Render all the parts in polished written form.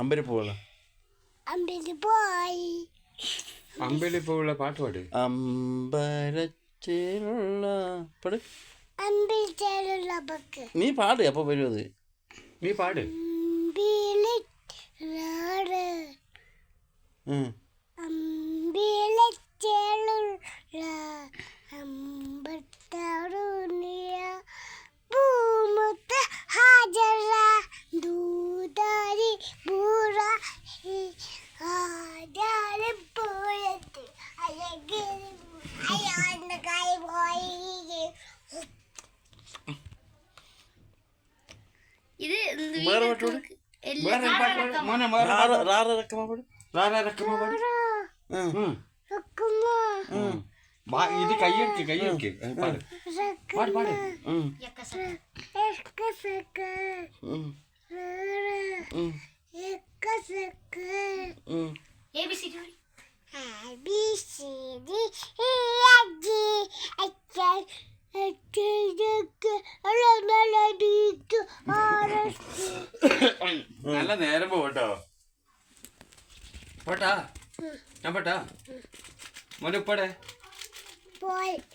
അമ്പലപ്പൂവുള്ള അമ്പലപ്പൂവുള്ള പാട്ട് പാട്. അമ്പലച്ചേലുള്ള പാട്. നീ പാട്, അപ്പൊ വരും അത്. നീ പാട്. ഇത് കയ്യെടുക്ക് പാട് പാട് പാട്. നല്ല നേരം പോട്ടോ. പോട്ടാ ഞാൻ പോട്ടാ. മോനെ ഉപ്പടെ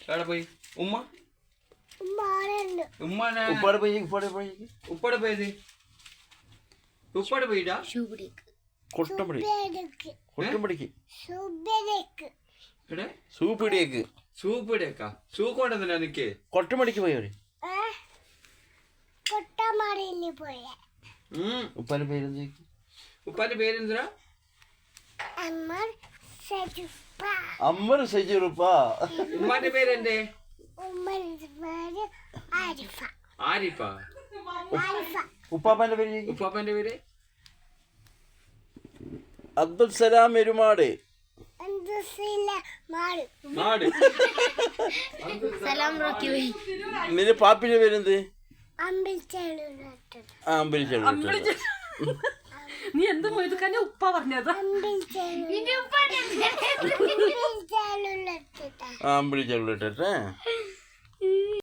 എവിടെ പോയി? ഉമ്മ ഉമ്മാനെ ഉപ്പാടെ പോയി. ഉപ്പാടെ പോയത് ഉപ്പാടെ പോയിട്ടാ. സൂപ്പിടിയേക്കാ സൂക്കോണ്ടെന്തിനാ നിക്ക് കൊട്ടമടിക്ക് പോയവര്. ഉപ്പാന്റെ പേരെന്തിനാ? അമ്മർ സജീറുപ്പാ. ഉമ്മാന്റെ പേരെന്തേ? ആരിഫ. ഉപ്പാപ്പന്റെ പേര്? ഉപ്പാപ്പന്റെ പേര് അബ്ദുൽ സലാം എരുമാട്. നിന്റെ പാപ്പിന്റെ പേരെന്ത്? നീ എന്ത് മൊയ്തുക്കാനെ ഉപ്പ പറഞ്ഞത്? അമ്പിളി ചെള്ളിട്ടെ